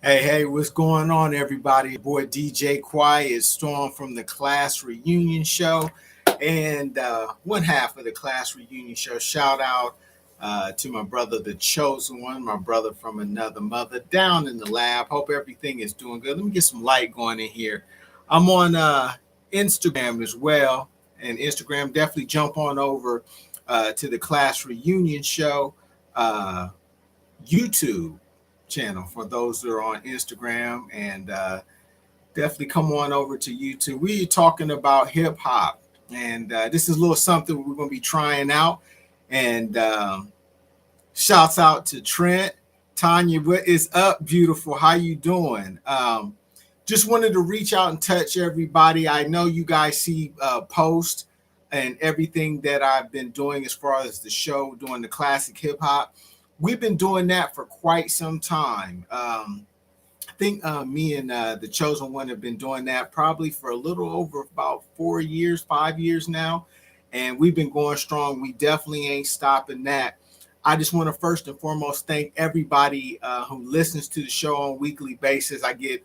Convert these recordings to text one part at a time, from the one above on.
Hey, what's going on, everybody? Boy, DJ Quiet Storm from the Class Reunion Show, and one half of the Class Reunion Show. Shout out to my brother, the chosen one, my brother from another mother, down in the lab. Hope everything is doing good. Let me get some light going in here. I'm on Instagram as well, and Instagram definitely jump on over to the Class Reunion Show. Uh, YouTube channel for those that are on Instagram, and definitely come on over to YouTube. We're talking about hip hop, and this is a little something we're going to be trying out. And shouts out to Trent, Tanya. What is up, beautiful? How you doing? Just wanted to reach out and touch everybody. I know you guys see posts and everything that I've been doing as far as the show, doing the classic hip hop. We've been doing that for quite some time. I think me and the chosen one have been doing that probably for a little over about 4 years, 5 years now, and we've been going strong. We definitely ain't stopping that. I just want to first and foremost thank everybody who listens to the show on a weekly basis. I get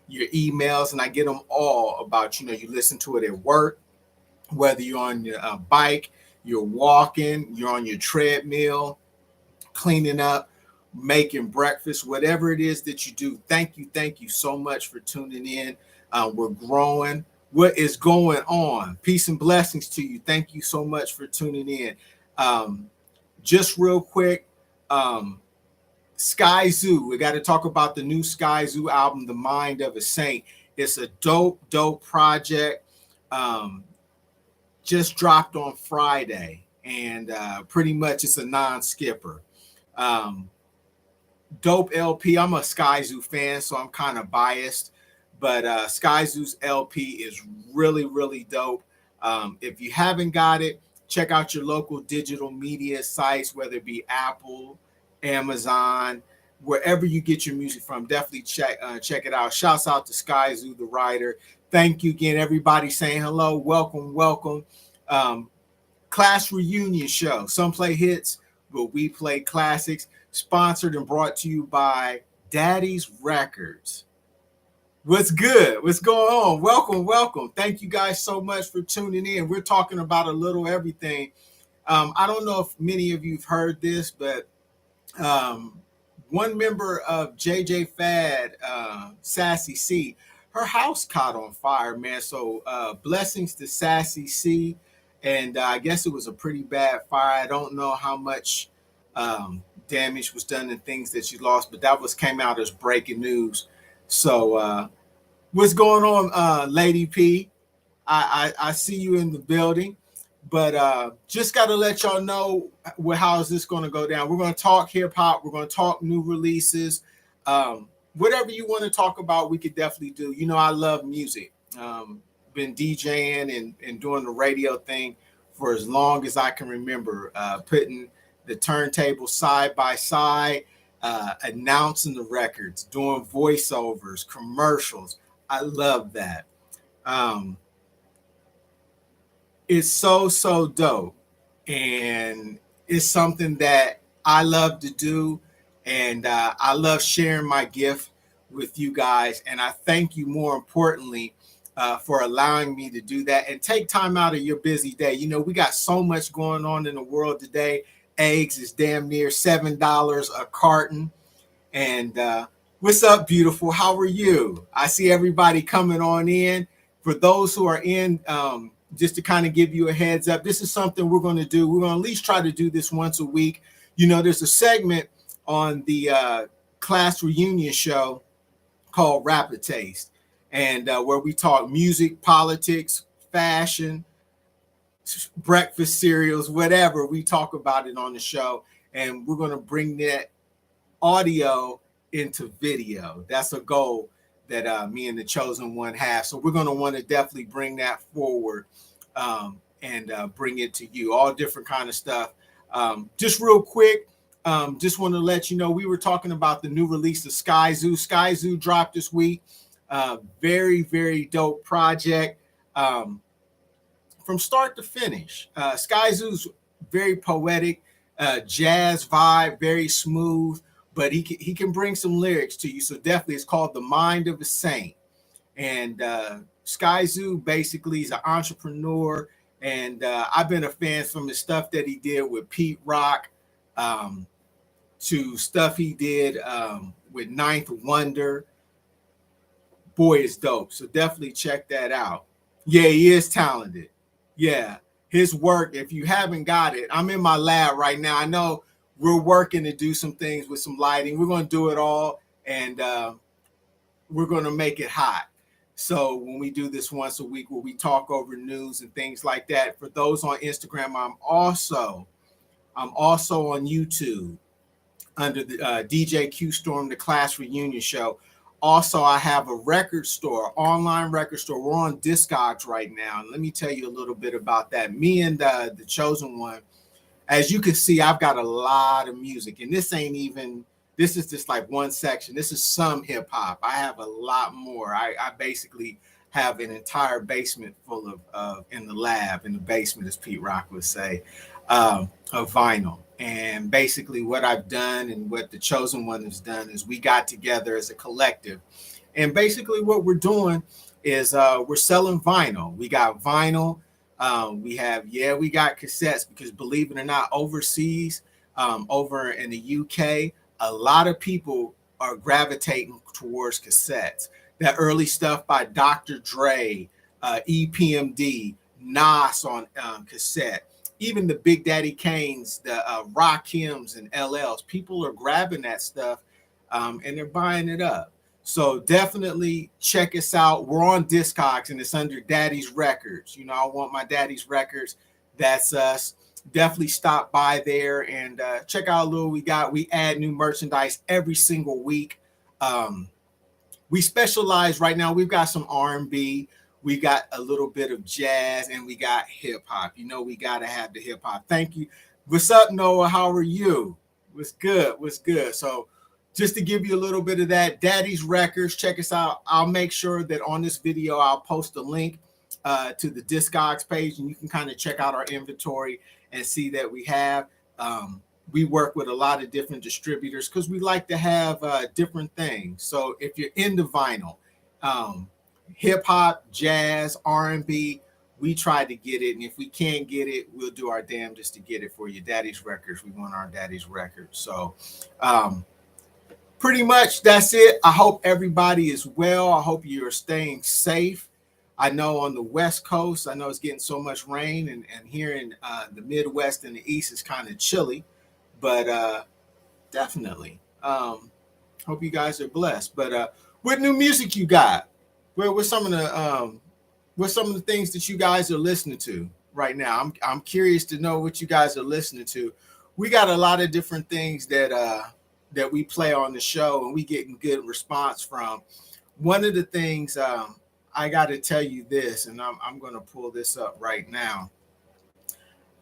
your emails, and I get them all about, you listen to it at work, whether you're on your bike, you're walking, you're on your treadmill, cleaning up, making breakfast, whatever it is that you do. Thank you so much for tuning in. We're growing. What is going on? Peace and blessings to you. Thank you so much for tuning in. Just real quick, Sky Zoo. We got to talk about the new Sky Zoo album, The Mind of a Saint. It's a dope project. Just dropped on Friday, and pretty much it's a non-skipper. Um, Dope LP. I'm a Sky Zoo fan, so I'm kind of biased, but Sky Zoo's LP is really dope. If you haven't got it, check out your local digital media sites, whether it be Apple, Amazon, wherever you get your music from. Definitely check it out. Shouts out to Sky Zoo, the writer. Thank you again, everybody saying hello. Welcome. Class Reunion Show. Some play hits, but we play classics. Sponsored and brought to you by Daddy's Records. What's good? What's going on? Welcome. Thank you guys so much for tuning in. We're talking about a little everything. I don't know if many of you've heard this, but one member of JJ Fad, Sassy C, her house caught on fire, man. So blessings to Sassy C. And I guess it was a pretty bad fire. I don't know how much damage was done and things that she lost, but that came out as breaking news. So what's going on, Lady P? I see you in the building, but just got to let y'all know how is this going to go down. We're going to talk hip hop. We're going to talk new releases. Whatever you want to talk about, we could definitely do. I love music. Been DJing and doing the radio thing for as long as I can remember, putting the turntable side by side, announcing the records, doing voiceovers, commercials. I love that. It's so dope, and it's something that I love to do, and I love sharing my gift with you guys. And I thank you, more importantly, for allowing me to do that and take time out of your busy day. We got so much going on in the world today. Eggs is damn near $7 a carton. And what's up, beautiful? How are you? I see everybody coming on in. For those who are in, just to kind of give you a heads up, this is something we're going to do. We're going to at least try to do this once a week. There's a segment on the Class Reunion Show called Rapid Taste, and where we talk music, politics, fashion, breakfast cereals, whatever. We talk about it on the show, and we're going to bring that audio into video. That's a goal that me and the chosen one have. So we're going to want to definitely bring that forward, and bring it to you. All different kind of stuff. Just real quick, just want to let you know, we were talking about the new release of Sky Zoo. Sky Zoo dropped this week. Very dope project. From start to finish. Sky Zoo's very poetic, jazz vibe, very smooth, but he can bring some lyrics to you. So definitely, it's called The Mind of a Saint. And Skyzoo basically is an entrepreneur, and I've been a fan from the stuff that he did with Pete Rock, um, to stuff he did with Ninth Wonder. Boy, it's dope. So definitely check that out. Yeah, he is talented. Yeah, his work. If you haven't got it, I'm in my lab right now. I know we're working to do some things with some lighting. We're going to do it all, and we're going to make it hot. So when we do this once a week, where we talk over news and things like that, for those on Instagram, I'm also on YouTube under the DJ Q Storm, the Class Reunion Show. Also, I have a record store, online record store. We're on Discogs right now. And let me tell you a little bit about that. Me and the Chosen One, as you can see, I've got a lot of music. And this is just like one section. This is some hip hop. I have a lot more. I basically have an entire basement full in the lab, in the basement, as Pete Rock would say, of vinyl. And basically, what I've done and what the Chosen One has done is we got together as a collective. And basically, what we're doing is we're selling vinyl. We got vinyl. We got cassettes, because believe it or not, overseas, over in the UK, a lot of people are gravitating towards cassettes. That early stuff by Dr. Dre, EPMD, Nas on cassette, even the Big Daddy Kanes, the Rakims and LLs. People are grabbing that stuff, and they're buying it up. So definitely check us out. We're on Discogs, and it's under Daddy's Records. You know, I want my Daddy's Records. That's us. Definitely stop by there and check out a little we got. We add new merchandise every single week. We specialize right now. We've got some R&B. We got a little bit of jazz, and we got hip hop. You know, we got to have the hip hop. Thank you. What's up, Noah? How are you? What's good? What's good? So just to give you a little bit of that, Daddy's Records, check us out. I'll make sure that on this video, I'll post a link to the Discogs page, and you can kind of check out our inventory and see that we have. We work with a lot of different distributors because we like to have different things. So if you're into vinyl, hip hop, jazz, R&B, we try to get it. And if we can't get it, we'll do our damnedest to get it for you. Daddy's Records. We want our Daddy's Records. So pretty much that's it. I hope everybody is well. I hope you're staying safe. I know on the West Coast, I know it's getting so much rain, and here in the Midwest and the East, it's kind of chilly, but definitely hope you guys are blessed. But what new music you got? What's some of the things that you guys are listening to right now? I'm curious to know what you guys are listening to. We got a lot of different things that we play on the show, and we getting good response from. One of the things I got to tell you this, and I'm going to pull this up right now.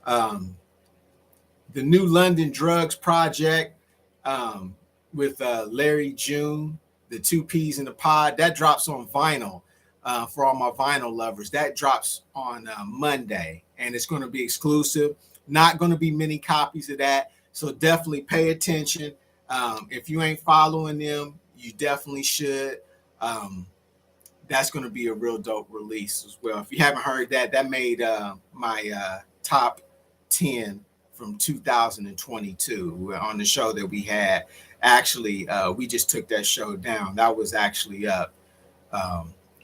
The new London Drugs Project, with Larry June, the two P's in the pod, that drops on vinyl. For all my vinyl lovers, that drops on Monday, and it's going to be exclusive. Not going to be many copies of that, so definitely pay attention. If you ain't following them, you definitely should. That's going to be a real dope release as well. If you haven't heard that, that made my top 10 from 2022 on the show that we had. Actually, we just took that show down. That was actually up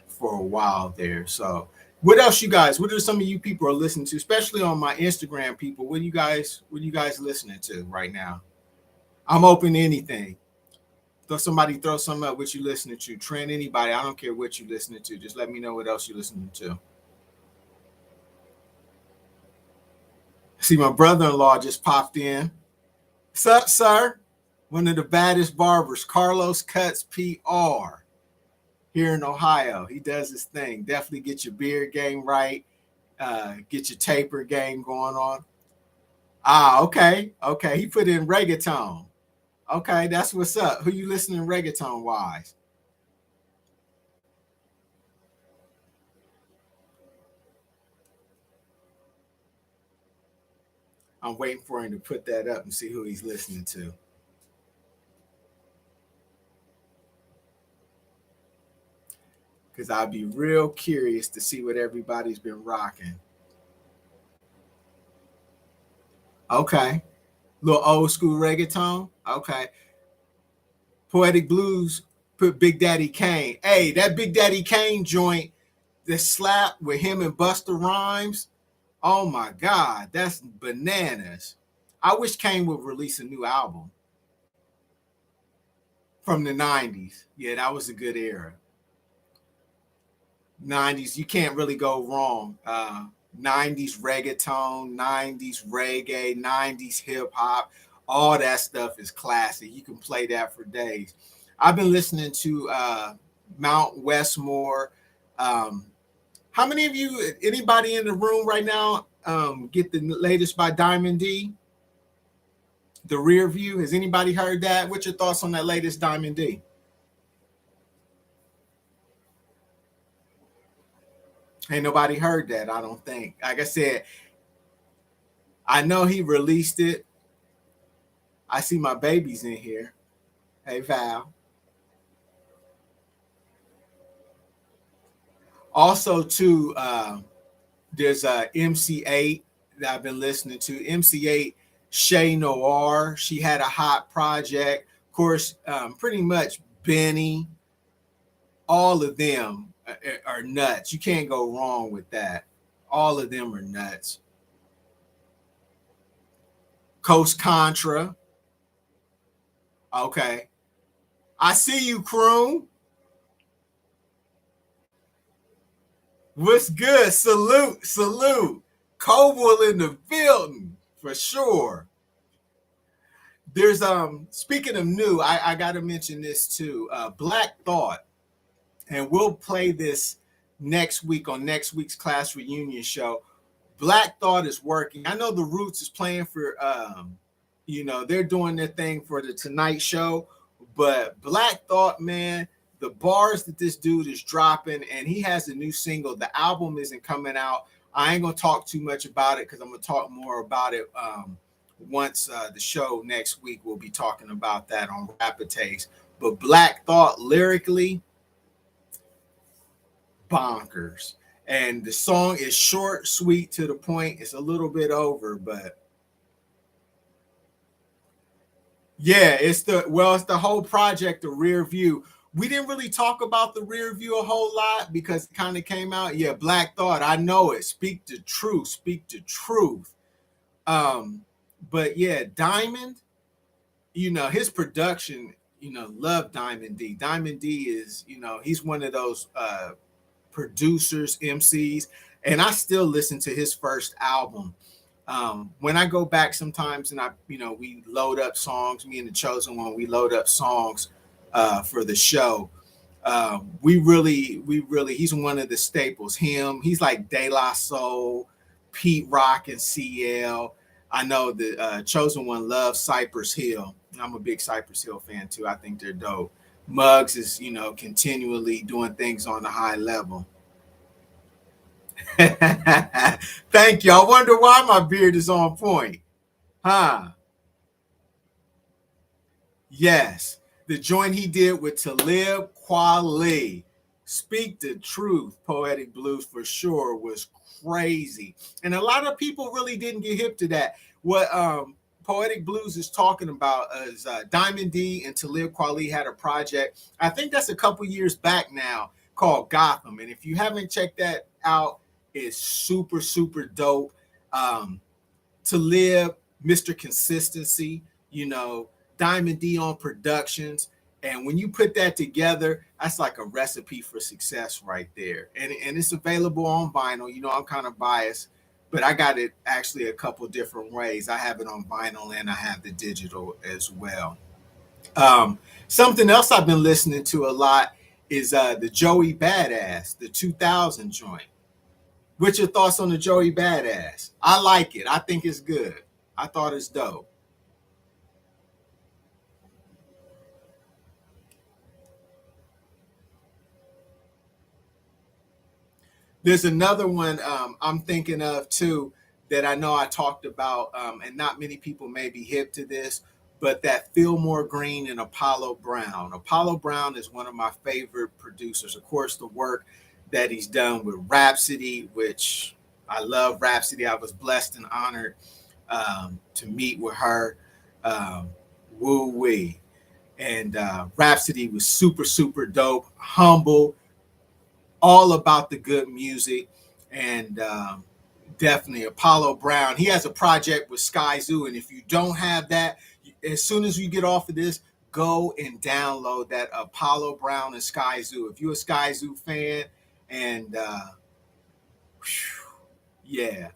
for a while there. So what else you guys, what are some of you people are listening to, especially on my Instagram people? What are you guys listening to right now? I'm open to anything. Throw something up, what you listening to. Trend, anybody, I don't care what you listening to. Just let me know what else you're listening to. See, my brother-in-law just popped in. What's up, sir? One of the baddest barbers, Carlos Cuts PR, here in Ohio. He does his thing. Definitely get your beard game right. Get your taper game going on. Okay. He put in reggaeton. Okay, that's what's up. Who you listening reggaeton wise? I'm waiting for him to put that up and see who he's listening to. because I'd be real curious to see what everybody's been rocking. Okay. Little old school reggaeton. Okay. Poetic Blues put Big Daddy Kane. Hey, that Big Daddy Kane joint, the slap with him and Busta Rhymes. Oh my God, that's bananas. I wish Kane would release a new album from the 90s. Yeah, that was a good era. 90s, you can't really go wrong. 90s reggaeton, 90s reggae, 90s hip hop, all that stuff is classic. You can play that for days. I've been listening to Mount Westmore. Um, how many of you, anybody in the room right now, get the latest by Diamond D? The Rear View. Has anybody heard that? What's your thoughts on that latest Diamond D? Ain't nobody heard that, I don't think. Like I said, I know he released it. I see my babies in here. Hey, Val. Also, too, there's MC8 that I've been listening to. MC8, Shay Noir. She had a hot project. Of course, pretty much Benny. All of them are nuts. You can't go wrong with that. All of them are nuts. Coast Contra. Okay. I see you, Croon. What's good? Salute, salute. Coble in the building for sure. There's speaking of new, I gotta mention this too. Black Thought, and we'll play this next week on next week's class reunion show. Black Thought is working. I know the Roots is playing for they're doing their thing for the Tonight Show, but Black Thought, man, the bars that this dude is dropping, and he has a new single. The album isn't coming out. I ain't gonna talk too much about it because I'm gonna talk more about it once the show next week. We'll be talking about that on Rapid Takes. But Black Thought lyrically, bonkers. And the song is short, sweet, to the point. It's a little bit over, but yeah, it's the whole project, the Rear View. We didn't really talk about the Rear View a whole lot because it kind of came out. Yeah, Black Thought, I know it. Speak the truth. Speak the truth. But yeah, Diamond, his production, love Diamond D. Diamond D is, he's one of those producers, MCs, and I still listen to his first album. When I go back sometimes and we load up songs, me and the Chosen One, we load up songs for the show. He's one of the staples. He's like De La Soul, Pete Rock, and CL. I know the Chosen One loves Cypress Hill. I'm a big Cypress Hill fan too. I think they're dope. Muggs is, continually doing things on a high level. Thank you. I wonder why my beard is on point. Huh? Yes. The joint he did with Talib Kweli. Speak the truth, Poetic Blues for sure was crazy. And a lot of people really didn't get hip to that. What Poetic Blues is talking about is Diamond D and Talib Kweli had a project. I think that's a couple years back now called Gotham. And if you haven't checked that out, it's super, super dope. Talib, Mr. Consistency, Diamond D on productions. And when you put that together, that's like a recipe for success right there. And it's available on vinyl. I'm kind of biased, but I got it actually a couple different ways. I have it on vinyl and I have the digital as well. Something else I've been listening to a lot is the Joey Badass, the 2000 joint. What's your thoughts on the Joey Badass? I like it. I think it's good. I thought it's dope. There's another one I'm thinking of too that I know I talked about, and not many people may be hip to this, but that Fillmore Green and Apollo Brown. Apollo Brown is one of my favorite producers. Of course, the work that he's done with Rhapsody, which I love Rhapsody. I was blessed and honored to meet with her. Woo wee. And Rhapsody was super, super dope, humble, all about the good music. And definitely Apollo Brown. He has a project with Sky Zoo. And if you don't have that, as soon as you get off of this, go and download that Apollo Brown and Sky Zoo. If you're a Sky Zoo fan, and yeah,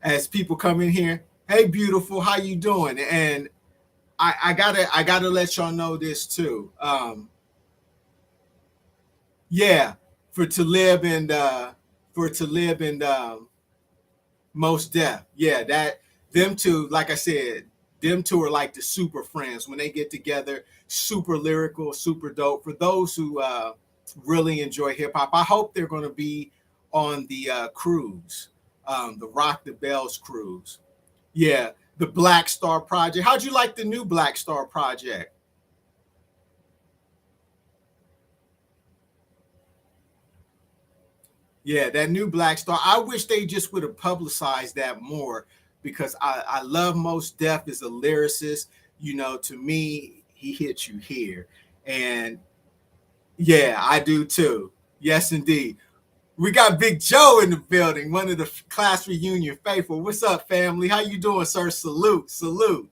as people come in here, hey, beautiful, how you doing? And I gotta let y'all know this too. Yeah, for Talib and Most Def. Yeah, that them two, like I said, them two are like the super friends when they get together. Super lyrical, super dope. For those who really enjoy hip hop, I hope they're going to be on the cruise, the Rock the Bells cruise. Yeah, the Black Star Project. How'd you like the new Black Star Project? Yeah, that new Black Star. I wish they just would have publicized that more because I love Most Def as a lyricist. You know, to me, he hits you here. And yeah, I do too. Yes, indeed. We got Big Joe in the building, one of the class reunion faithful. What's up, family? How you doing, sir? Salute, salute.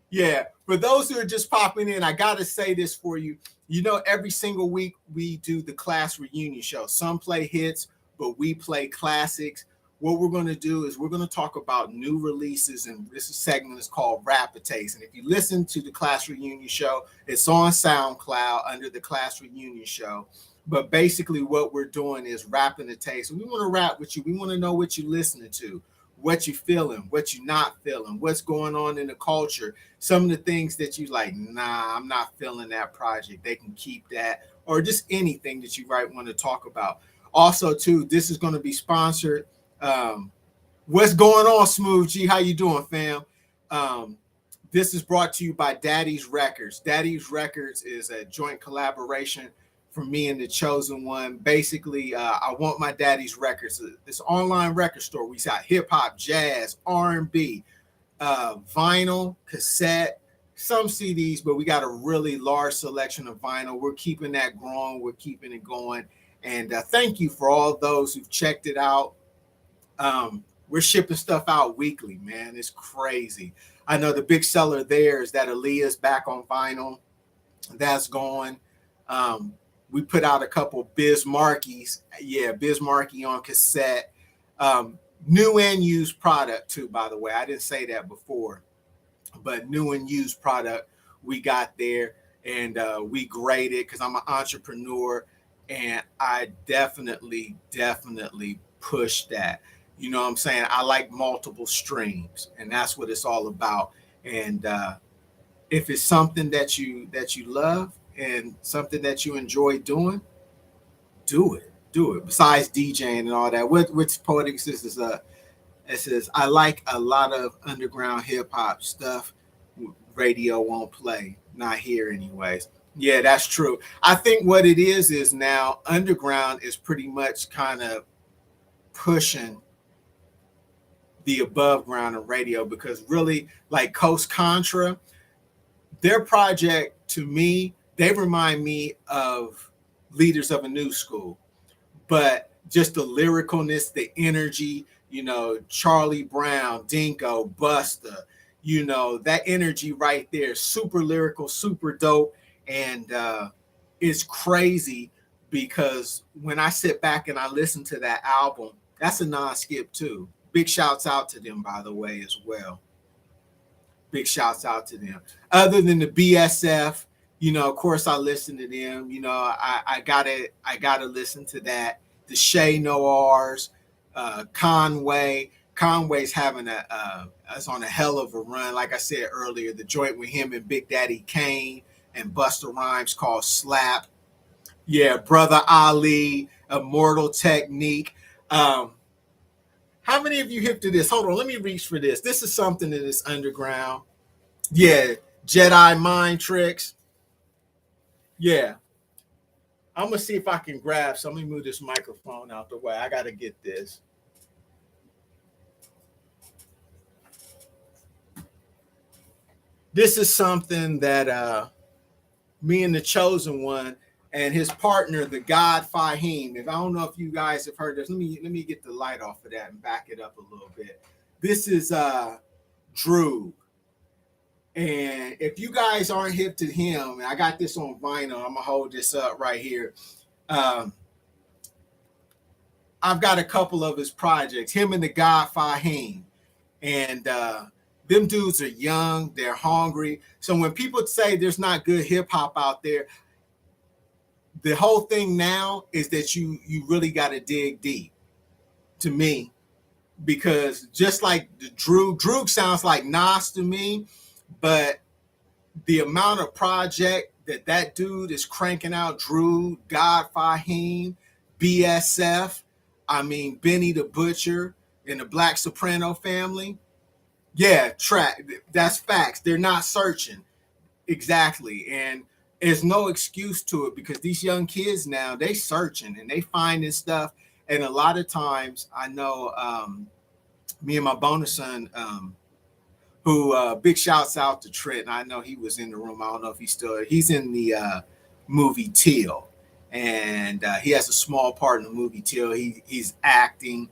Yeah, for those who are just popping in, I got to say this for you. You know, every single week we do the class reunion show. Some play hits, but we play classics. What we're going to do is we're going to talk about new releases, and this segment is called Rap a Taste. And if you listen to the class reunion show, it's on SoundCloud under the class reunion show. But basically, what we're doing is rapping a taste. And we want to rap with you. We want to know what you're listening to, what you're feeling, what you're not feeling, what's going on in the culture. Some of the things that you like, nah, I'm not feeling that project. They can keep that, or just anything that you might want to talk about. Also, too, this is going to be sponsored. What's going on, Smooth G? How you doing, fam? This is brought to you by Daddy's Records. Daddy's Records is a joint collaboration for me and the Chosen One. Basically, I want my Daddy's Records. This online record store. We got hip hop, jazz, R&B, vinyl, cassette, some CDs, but we got a really large selection of vinyl. We're keeping that growing. We're keeping it going. And thank you for all those who've checked it out. We're shipping stuff out weekly, man. It's crazy. I know the big seller there is that Aaliyah's back on vinyl. That's going. We put out a couple Biz Markies. Yeah, Biz Markie on cassette. New and used product too, by the way. I didn't say that before, but new and used product we got there, and we graded because I'm an entrepreneur, and I definitely push that. You know what I'm saying? I like multiple streams, and that's what it's all about. And if it's something that you love and something that you enjoy doing, do it. Do it. Besides DJing and all that, what's Poetic Sisters? It says I like a lot of underground hip hop stuff. Radio won't play, not here anyways. Yeah, that's true. I think what it is now underground is pretty much kind of pushing the above ground of radio, because really, like Coast Contra, their project to me, they remind me of Leaders of a New School, but just the lyricalness, the energy, you know, Charlie Brown, Dinko, Busta, you know, that energy right there, super lyrical, super dope. And it's crazy because when I sit back and I listen to that album, that's a non-skip too. Big shouts out to them, by the way, as well. Big shouts out to them. Other than the BSF, you know, of course I listen to them. You know, I gotta listen to that. The Shay Noirs, Conway. Conway's having is on a hell of a run. Like I said earlier, the joint with him and Big Daddy Kane and Busta Rhymes called Slap. Yeah, Brother Ali, Immortal Technique. How many of you hip to this? Hold on, let me reach for this. This is something that is underground. Yeah, Jedi mind tricks. Yeah. I'm gonna see if I can grab some. Let me move this microphone out the way. I gotta get this. This is something that me and the chosen one and his partner, the God Fahim. If I don't know if you guys have heard this, let me get the light off of that and back it up a little bit. This is Drew. And if you guys aren't hip to him, and I got this on vinyl, I'm gonna hold this up right here. Um, I've got a couple of his projects, him and the God Fahim. And them dudes are young, they're hungry. So when people say there's not good hip hop out there, the whole thing now is that you really got to dig deep, to me, because just like the Drew sounds like Nas to me, but the amount of project that dude is cranking out, Drew, God Fahim, BSF, I mean Benny the Butcher and the Black Soprano family. Yeah, track. That's facts. They're not searching. Exactly. And there's no excuse to it because these young kids now, they searching and they finding stuff. And a lot of times I know me and my bonus son, who big shouts out to Trent. I know he was in the room. I don't know if he's in the movie Teal. And he has a small part in the movie Teal. He's acting.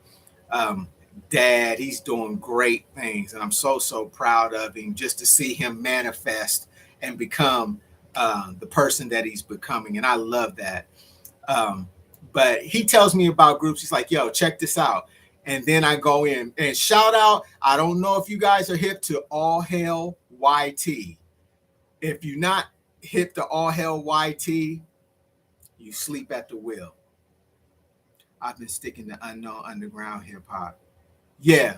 Um, Dad, he's doing great things, and I'm so proud of him just to see him manifest and become the person that he's becoming, and I love that. Um, but he tells me about groups. He's like, "Yo, check this out," and then I go in and shout out. I don't know if you guys are hip to All Hail YT. If you're not hip to All Hail YT, you sleep at the wheel. I've been sticking to unknown underground hip hop. Yeah,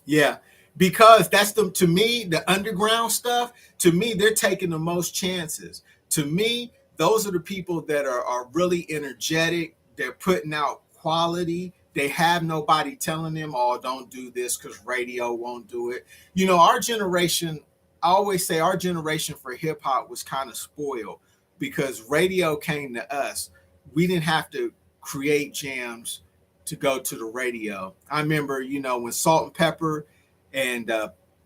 yeah, because that's the to me the underground stuff. To me, they're taking the most chances. To me, those are the people that are really energetic. They're putting out quality. They have nobody telling them, "Oh, don't do this because radio won't do it." You know, our generation. I always say our generation for hip hop was kind of spoiled because radio came to us. We didn't have to create jams to go to the radio. I remember, when Salt and Pepper and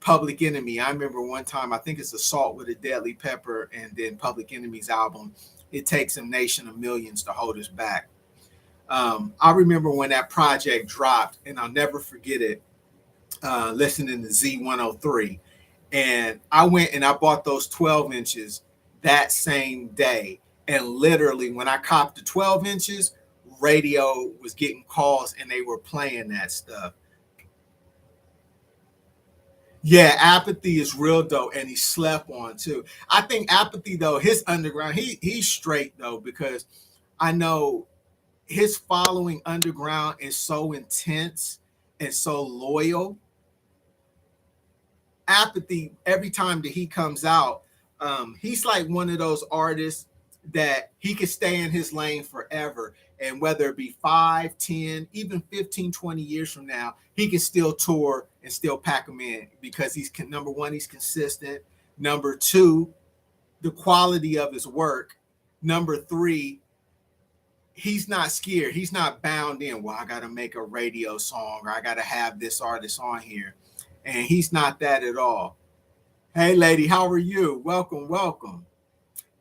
Public Enemy. I remember one time, I think it's Assault with a Deadly Pepper, and then Public Enemy's album, It Takes a Nation of Millions to Hold Us Back. I remember when that project dropped, and I'll never forget it, listening to Z103. And I went and I bought those 12 inches that same day. And literally, when I copped the 12 inches, radio was getting calls and they were playing that stuff. Yeah, Apathy is real dope, and he slept on too. I think Apathy though, his underground, he's straight though, because I know his following underground is so intense and so loyal. Apathy, every time that he comes out, he's like one of those artists that he could stay in his lane forever. And whether it be 5, 10, even 15, 20 years from now, he can still tour and still pack them in because number one, he's consistent. Number two, the quality of his work. Number three, he's not scared. He's not bound in, well, I got to make a radio song or I got to have this artist on here. And he's not that at all. Hey, lady, how are you? Welcome, welcome.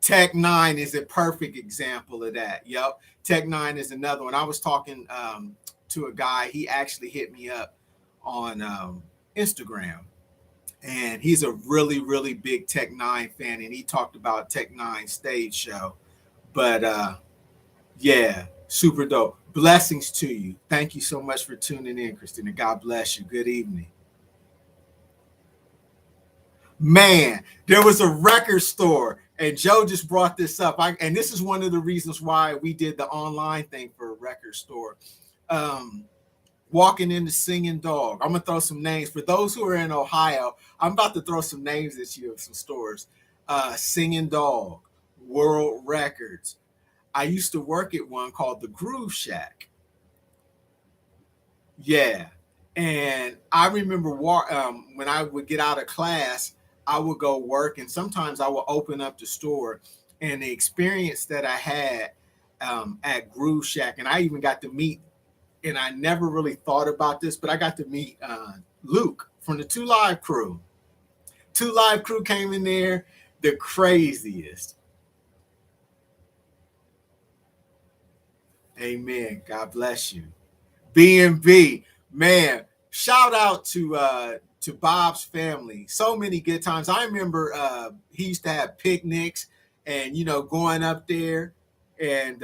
Tech Nine is a perfect example of that. Yep. Tech Nine is another one. I was talking to a guy. He actually hit me up on Instagram. And he's a really big Tech Nine fan. And he talked about Tech Nine stage show. But yeah, super dope. Blessings to you. Thank you so much for tuning in, Christina. God bless you. Good evening. Man, there was a record store, and Joe just brought this up. And this is one of the reasons why we did the online thing for a record store. Walking into Singing Dog. I'm gonna throw some names for those who are in Ohio. I'm about to throw some names at you of some stores. Singing Dog, World Records. I used to work at one called the Groove Shack. Yeah, and I remember when I would get out of class. I would go work, and sometimes I would open up the store. And the experience that I had at Groove Shack, and I even got to meet, and I never really thought about this, but I got to meet Luke from the Two Live Crew. Two Live Crew came in there, the craziest. Amen. God bless you. B&B, man. Shout out to Bob's family. So many good times. I remember he used to have picnics, and going up there, and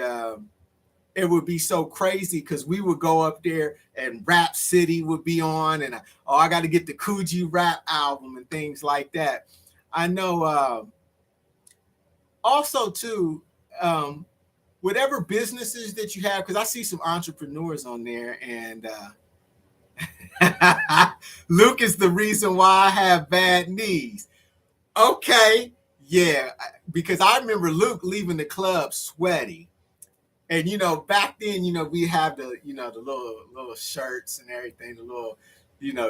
it would be so crazy because we would go up there and Rap City would be on, and I got to get the Coogee rap album and things like that. I know. Also, too, whatever businesses that you have, because I see some entrepreneurs on there, and Luke is the reason why I have bad knees. Okay, yeah, because I remember Luke leaving the club sweaty. And back then, we have the little shirts and everything, the little,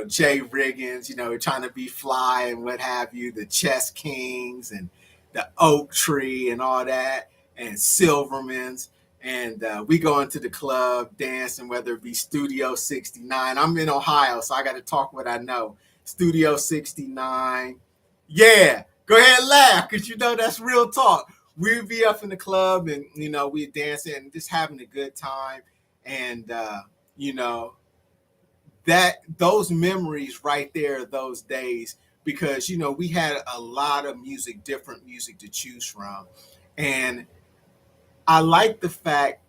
Jay Riggins, trying to be fly and what have you, the Chess Kings and the Oak Tree and all that, and Silverman's. And we go into the club dancing, whether it be Studio 69. I'm in Ohio, so I got to talk what I know. Studio 69. Yeah, go ahead and laugh, because that's real talk. We'd be up in the club, and we'd dancing and just having a good time. And you know that those memories right there, those days, because we had a lot of music, different music to choose from. And I like the fact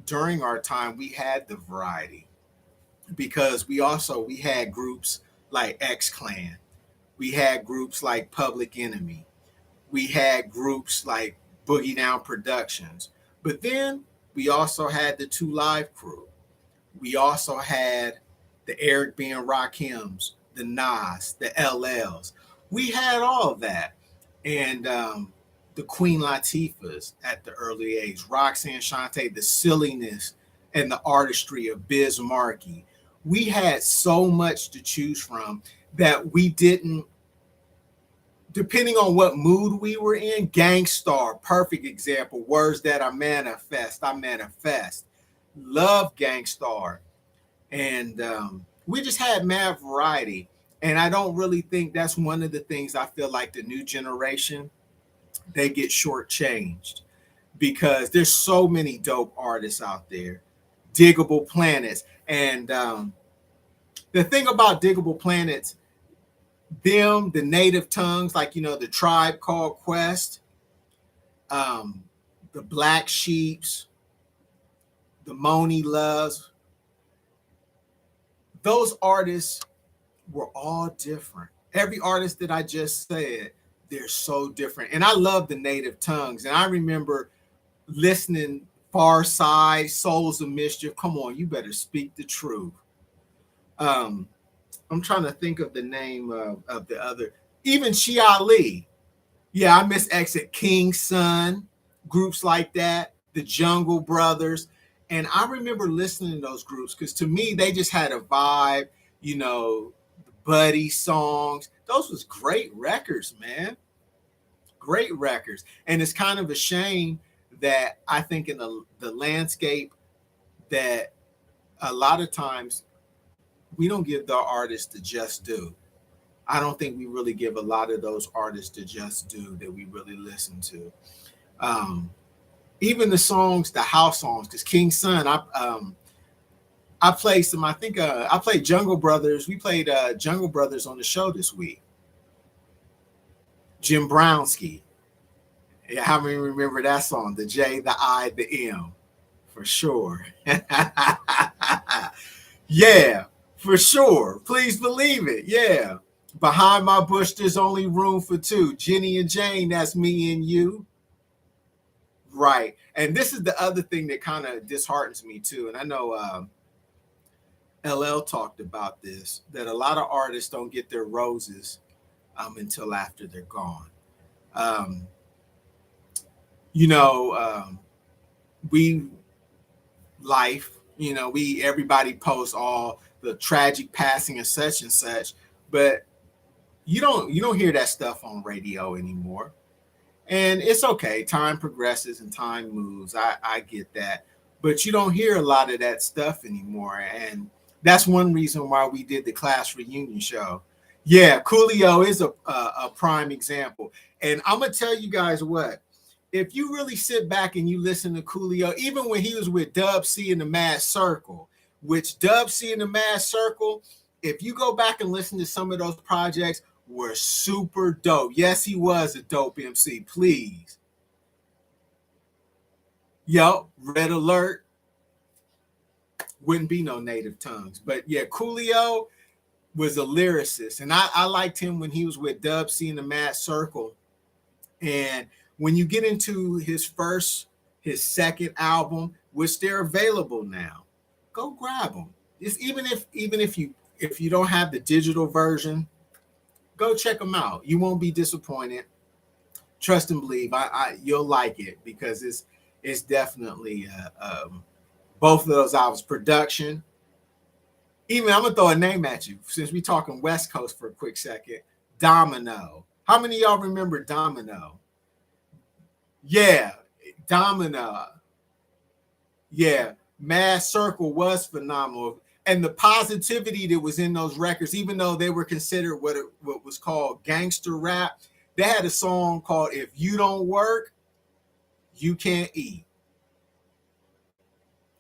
during our time we had the variety, because we had groups like X Clan, we had groups like Public Enemy, we had groups like Boogie Down Productions. But then we also had the Two Live Crew. We also had the Eric B. and Rakims, the Nas, the LLs. We had all of that. And the Queen Latifahs at the early age, Roxanne Shante, the silliness and the artistry of Biz Markie. We had so much to choose from that we didn't, depending on what mood we were in. Gangstar, perfect example. Words that I manifest, I manifest. Love Gangstar. And we just had mad variety. And I don't really think that's one of the things I feel like the new generation, they get shortchanged, because there's so many dope artists out there. Diggable Planets. And the thing about Diggable Planets, them, the native tongues, like, the Tribe Called Quest, um, the Black Sheeps, the Moni Loves, those artists were all different. Every artist that I just said, they're so different. And I love the native tongues. And I remember listening Far Side, Souls of Mischief. Come on, you better speak the truth. Um, I'm trying to think of the name of the other, even Chia Lee. Yeah, I miss Exit King's Son, groups like that, the Jungle Brothers. And I remember listening to those groups because to me, they just had a vibe, the Buddy songs. Those was great records, man. Great records. And it's kind of a shame that I think in the landscape that a lot of times we don't give the artists the just due. I don't think we really give a lot of those artists the just due that we really listen to. Um, Even the songs, the house songs, because King's Son, I played some. I think I played Jungle Brothers. We played Jungle Brothers on the show this week. Jim Brownski. Yeah, how many remember that song? The J, the I, the M, for sure. Yeah, for sure. Please believe it. Yeah. Behind my bush, there's only room for two. Jenny and Jane, that's me and you. Right. And this is the other thing that kind of disheartens me too. And I know LL talked about this, that a lot of artists don't get their roses until after they're gone. Um, you know, we life, everybody posts all the tragic passing and such, but You don't hear that stuff on radio anymore. And it's okay. Time progresses and time moves. I get that. But you don't hear a lot of that stuff anymore. And that's one reason why we did the class reunion show. Yeah, Coolio is a prime example. And I'm going to tell you guys what, if you really sit back and you listen to Coolio, even when he was with Dub C and the Mad Circle, which Dub C and the Mad Circle, if you go back and listen to some of those projects, were super dope. Yes, he was a dope MC. Please. Yo, Red Alert wouldn't be no native tongues. But yeah, Coolio was a lyricist. And I liked him when he was with Dub C and the Mad Circle. And when you get into his second album, which they're available now, go grab them. It's even if you don't have the digital version, go check them out. You won't be disappointed. Trust and believe. You'll like it because it's definitely both of those albums. Production. Even I'm gonna throw a name at you since we talking West Coast for a quick second. Domino. How many of y'all remember Domino? Yeah, Domino. Yeah, Mad Circle was phenomenal. And the positivity that was in those records, even though they were considered what was called gangster rap, they had a song called "If You Don't Work, You Can't Eat."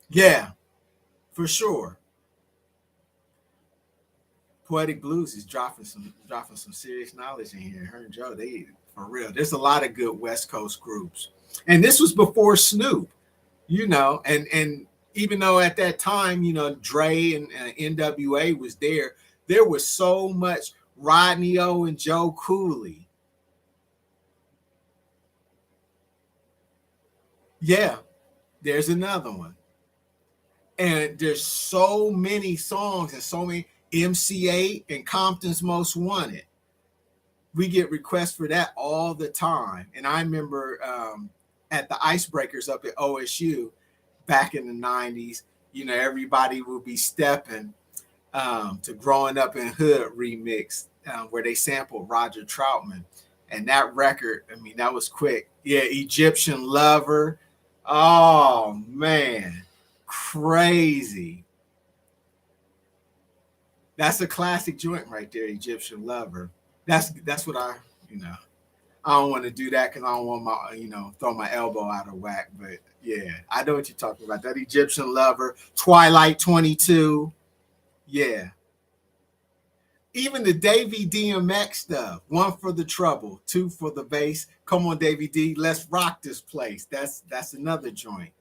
Yeah, for sure. Poetic Blues is dropping some serious knowledge in here. Her and Joe, they for real. There's a lot of good West Coast groups, and this was before Snoop, and even though at that time, Dre and NWA was there was so much Rodney O and Joe Cooley. Yeah, there's another one. And there's so many songs and so many MC8 and Compton's Most Wanted. We get requests for that all the time. And I remember at the Icebreakers up at OSU back in the 90s, everybody would be stepping to Growing Up in Hood remix where they sampled Roger Troutman. And that record, I mean, that was quick. Yeah, Egyptian Lover. Oh, man. Crazy. That's a classic joint right there, Egyptian Lover. That's what I don't want to do that because I don't want my throw my elbow out of whack. But yeah, I know what you're talking about. That Egyptian Lover, Twilight 22. Yeah. Even the Davy DMX stuff. One for the trouble, two for the bass. Come on, Davy D, let's rock this place. That's another joint.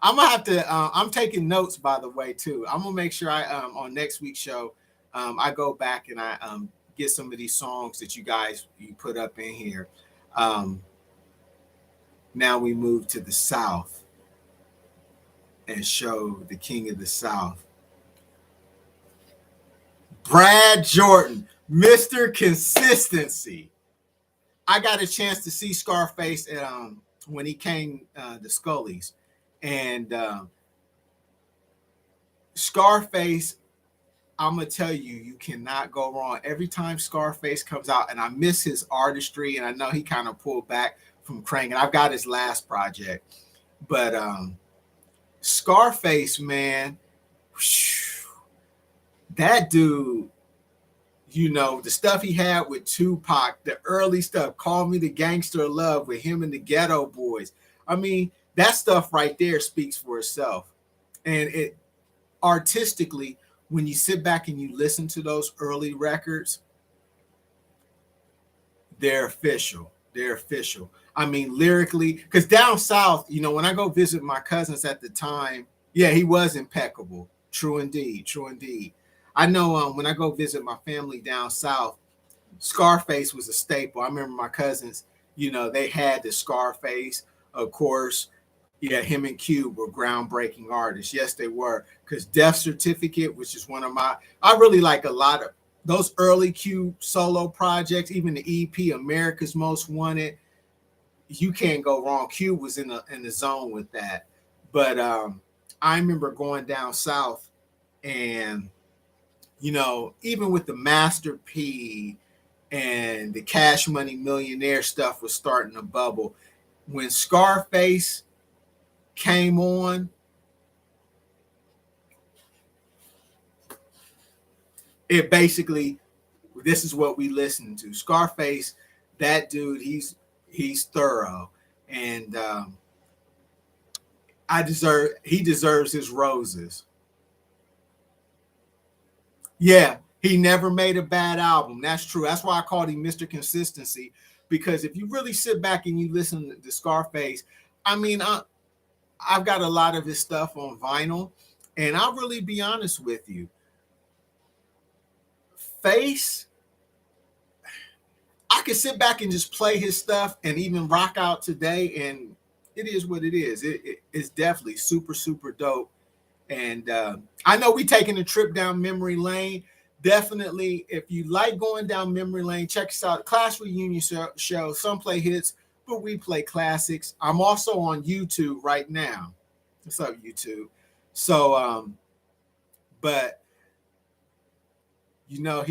I'm gonna have to. I'm taking notes, by the way, too. I'm gonna make sure I on next week's show, I go back and I get some of these songs that you put up in here. Um, Now we move to the South and show the King of the South, Brad Jordan, Mr. Consistency. I got a chance to see Scarface at, when he came to Scully's, and Scarface, I'm gonna tell you, you cannot go wrong. Every time Scarface comes out, and I miss his artistry, and I know he kind of pulled back from Crank, and I've got his last project, but Scarface, man, that dude, the stuff he had with Tupac, the early stuff, Call Me the Gangster of Love with him and the Ghetto Boys. I mean, that stuff right there speaks for itself. And it artistically, when you sit back and you listen to those early records, they're official. They're official. I mean, lyrically, because down south, when I go visit my cousins at the time, yeah, he was impeccable. True indeed. True indeed. I know when I go visit my family down south, Scarface was a staple. I remember my cousins, they had the Scarface, of course. Yeah, him and Cube were groundbreaking artists. Yes, they were. Because Death Certificate, which is I really like a lot of those early Cube solo projects, even the EP, America's Most Wanted. You can't go wrong. Cube was in the zone with that. But I remember going down south and Even with the Master P and the Cash Money Millionaire stuff was starting to bubble. When Scarface came on, it basically, this is what we listened to. Scarface, that dude, he's thorough, and he deserves his roses. Yeah, he never made a bad album. That's true. That's why I called him Mr. Consistency, because if you really sit back and you listen to Scarface, I mean, I've got a lot of his stuff on vinyl, and I'll really be honest with you. Face, I could sit back and just play his stuff and even rock out today, and it is what it is. It's definitely super, super dope. And I know we taking a trip down memory lane. Definitely, if you like going down memory lane, check us out. Class Reunion show. Some play hits, but we play classics. I'm also on YouTube right now. What's up, YouTube? So, but he was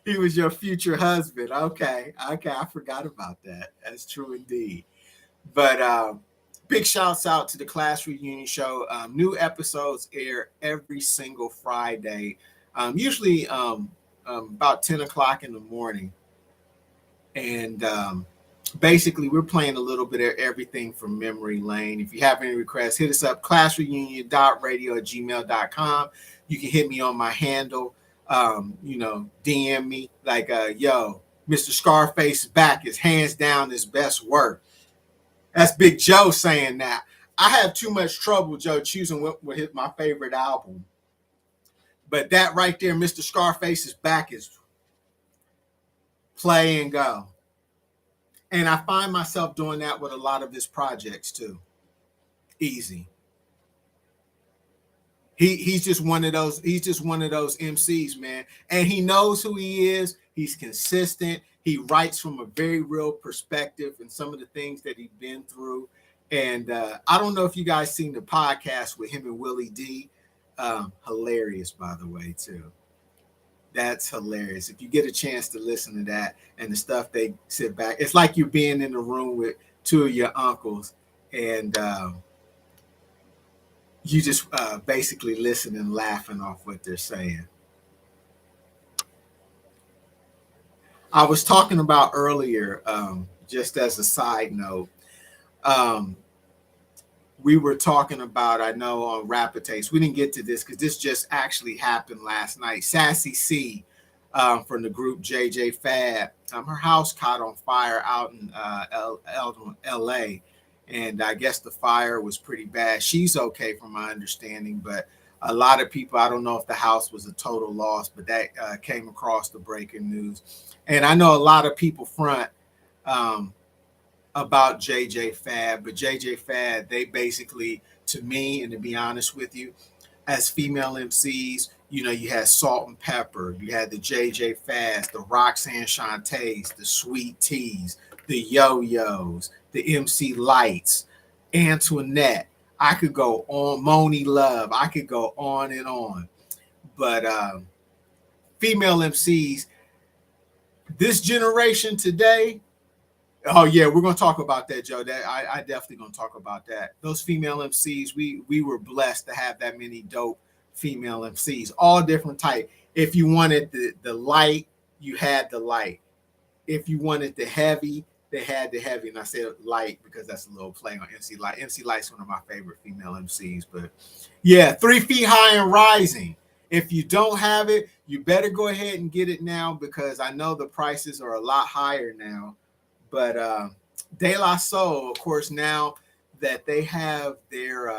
he was your future husband. Okay, I forgot about that. That's true indeed. But big shouts out to the Class Reunion show. New episodes air every single Friday, usually about 10 o'clock in the morning. And basically, we're playing a little bit of everything from memory lane. If you have any requests, hit us up, classreunion.radio@gmail.com. You can hit me on my handle, DM me like, yo, Mr. Scarface is back. His hands down his best work. That's Big Joe saying that. I have too much trouble, Joe, choosing what my favorite album. But that right there, Mr. Scarface's back, is play and go. And I find myself doing that with a lot of his projects too. Easy. He's just one of those. He's just one of those MCs, man. And he knows who he is. He's consistent. He writes from a very real perspective and some of the things that he's been through. And I don't know if you guys seen the podcast with him and Willie D. Hilarious, by the way, too. That's hilarious. If you get a chance to listen to that and the stuff they sit back, it's like you're being in the room with two of your uncles, and you just basically listen and laughing off what they're saying. I was talking about earlier, just as a side note, we were talking about, I know on Rapid Taste, we didn't get to this because this just actually happened last night. Sassy C from the group JJ Fad, her house caught on fire out in LA. And I guess the fire was pretty bad. She's okay from my understanding, but a lot of people, I don't know if the house was a total loss, but that came across the breaking news. And I know a lot of people front about JJ Fad, but JJ Fad, they basically, to me, and to be honest with you, as female MCs, you had Salt and Pepper, you had the JJ Fads, the Roxanne Shantays, the Sweet Teas, the Yo-Yos, the MC Lights, Antoinette. I could go on, Moni Love. I could go on and on. But female MCs, this generation today, oh yeah, we're gonna talk about that, Joe. That I definitely gonna talk about that. Those female MCs, we were blessed to have that many dope female MCs, all different type. If you wanted the light, you had the light. If you wanted the heavy, they had the heavy. And I said light because that's a little play on MC Light. MC Light's one of my favorite female MCs. But yeah, 3 Feet High and Rising. If you don't have it, you better go ahead and get it now because I know the prices are a lot higher now. But De La Soul, of course, now that they have their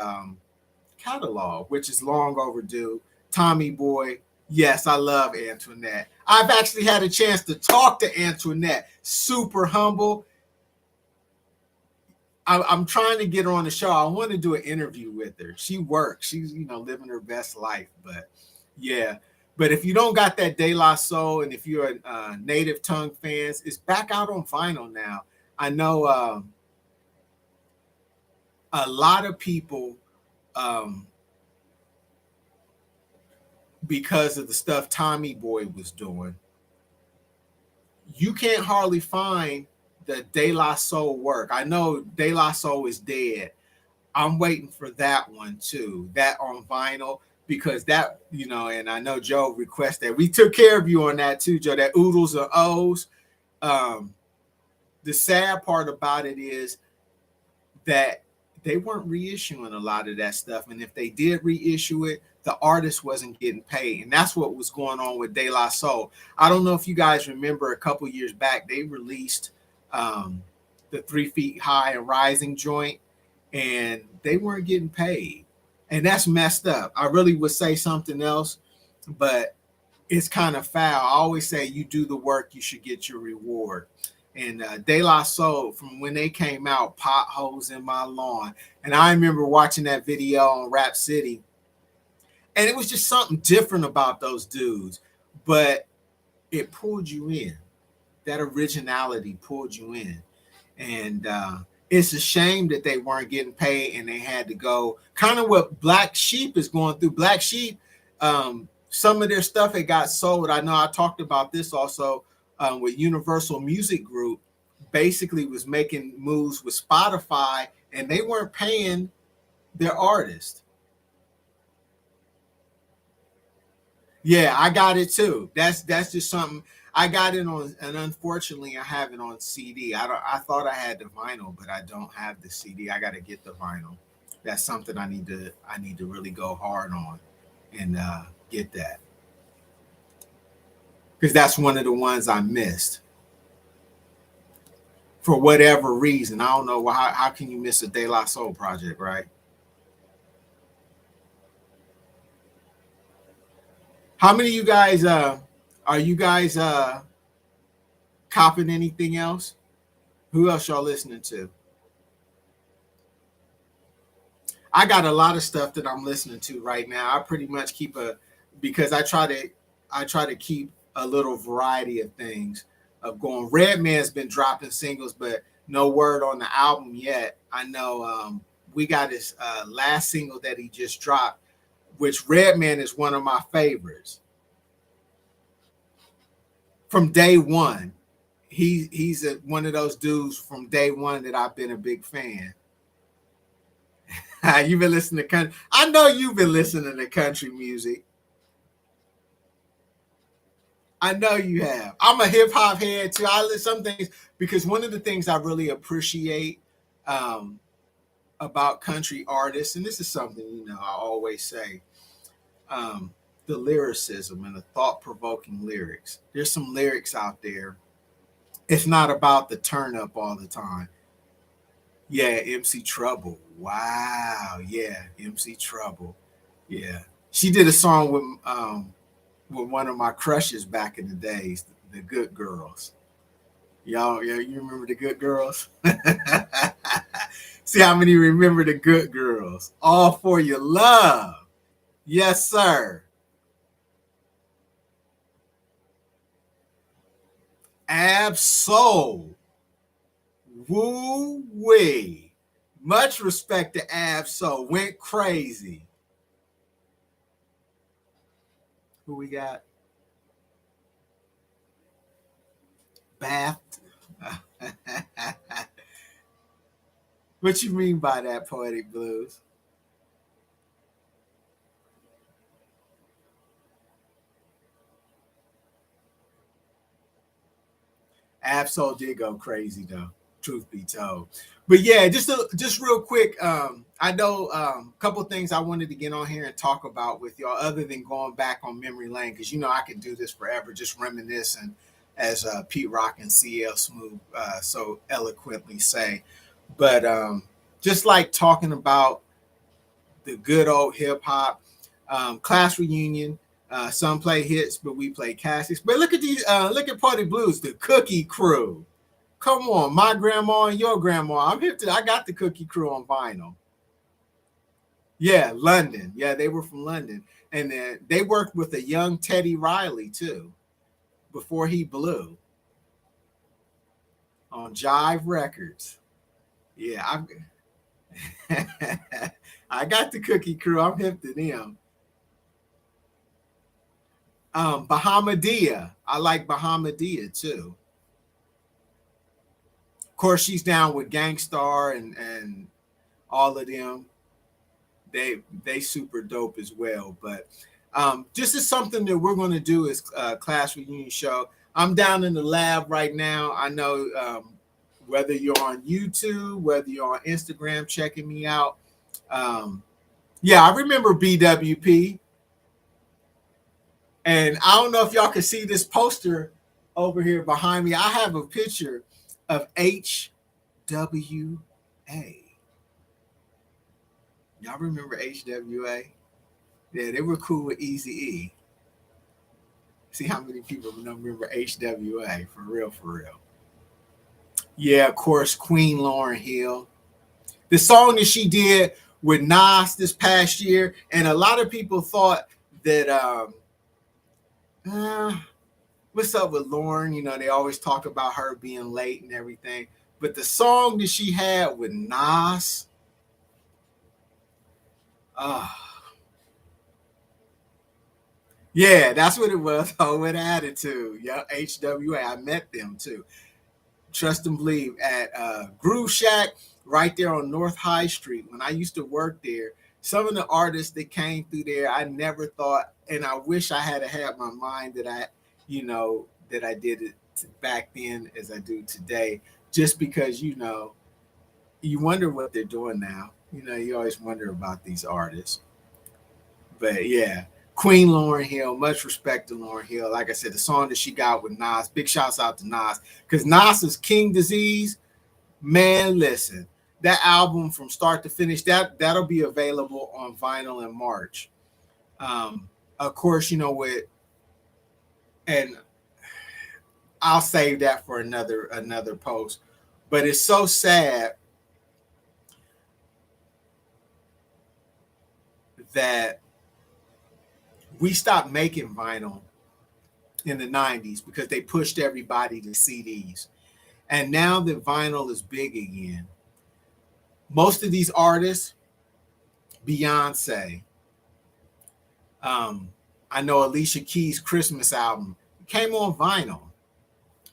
catalog, which is long overdue, Tommy Boy, yes, I love Antoinette. I've actually had a chance to talk to Antoinette. Super humble. I'm trying to get her on the show. I want to do an interview with her. She works. She's, living her best life. But yeah. But if you don't got that De La Soul, and if you're a Native Tongue fans, it's back out on vinyl now. I know a lot of people because of the stuff Tommy Boy was doing. You can't hardly find the De La Soul work. I know De La Soul is dead. I'm waiting for that one too, that on vinyl, because that, and I know Joe requested. We took care of you on that too, Joe, that Oodles and O's. The sad part about it is that they weren't reissuing a lot of that stuff. And if they did reissue it, the artist wasn't getting paid. And that's what was going on with De La Soul. I don't know if you guys remember a couple years back, they released the 3 Feet High and Rising joint, and they weren't getting paid. And that's messed up. I really would say something else, but it's kind of foul. I always say you do the work, you should get your reward. And De La Soul, from when they came out, Potholes in My Lawn. And I remember watching that video on Rap City. And it was just something different about those dudes. But it pulled you in. That originality pulled you in. And it's a shame that they weren't getting paid and they had to go. Kind of what Black Sheep is going through. Black Sheep, some of their stuff, it got sold. I know I talked about this also. With Universal Music Group, basically was making moves with Spotify, and they weren't paying their artists. Yeah, I got it too. That's just something. I got it on, and unfortunately, I have it on CD. I thought I had the vinyl, but I don't have the CD. I got to get the vinyl. That's something I need to really go hard on and get that. Because that's one of the ones I missed for whatever reason. I don't know how can you miss a De La Soul project, right? How many of you guys are you guys copping anything else? Who else y'all listening to? I got a lot of stuff that I'm listening to right now. I pretty much because I try to keep a little variety of things of going. Redman's been dropping singles, but no word on the album yet. I know we got his last single that he just dropped, which Redman is one of my favorites. From day one, he's one of those dudes from day one that I've been a big fan. You've been listening to country. I know you've been listening to country music. I know you have. I'm a hip hop head too. I listen some things because one of the things I really appreciate about country artists, and this is something I always say, the lyricism and the thought-provoking lyrics. There's some lyrics out there. It's not about the turn up all the time. Yeah, MC Trouble. Wow. Yeah, MC Trouble. Yeah, she did a song with one of my crushes back in the days, the Good Girls. Y'all, yeah, you remember the Good Girls? See how many remember the Good Girls? All for Your Love. Yes, sir. Ab-Soul. Woo-wee. Much respect to Ab-Soul. Went crazy. Who we got? Bath. What you mean by that, Poetic Blues? Ab-Soul did go crazy though, truth be told. But yeah, just real quick, I know a couple things I wanted to get on here and talk about with y'all, other than going back on memory lane, because I can do this forever, just reminiscing, as Pete Rock and CL Smooth so eloquently say. But just like talking about the good old hip hop, class reunion. Some play hits, but we play classics. But look at these. Look at Party Blues, the Cookie Crew. Come on, my grandma and your grandma. I got the Cookie Crew on vinyl. Yeah, London. Yeah, they were from London, and then they worked with a young Teddy Riley too, before he blew. On Jive Records. Yeah, I got the Cookie Crew. I'm hip to them. Bahamadia. I like Bahamadia too. Of course, she's down with Gangstar and all of them. They super dope as well. But this is something that we're going to do as class reunion show. I'm down in the lab right now. I know whether you're on YouTube, whether you're on Instagram checking me out. Yeah, I remember BWP. And I don't know if y'all can see this poster over here behind me. I have a picture of HWA. Y'all remember HWA? Yeah, they were cool with Easy E. See how many people don't remember HWA, for real, for real. Yeah, of course, Queen Lauryn Hill. The song that she did with Nas this past year, and a lot of people thought that what's up with Lauren? You know, they always talk about her being late and everything. But the song that she had with Nas, yeah, that's what it was. Oh, with attitude. Yeah, HWA. I met them too. Trust and believe at Groove Shack right there on North High Street. When I used to work there, some of the artists that came through there, I never thought, and I wish I had had my mind that that I did it back then as I do today. Just because you wonder what they're doing now. You always wonder about these artists. But yeah, Queen Lauryn Hill, much respect to Lauryn Hill. Like I said, the song that she got with Nas, big shouts out to Nas. Because Nas's King Disease, man, listen, that album from start to finish, that'll be available on vinyl in March. Of course, and I'll save that for another post. But it's so sad that we stopped making vinyl in the 90s because they pushed everybody to CDs. And now that vinyl is big again, most of these artists, Beyonce, I know Alicia Keys' Christmas album came on vinyl,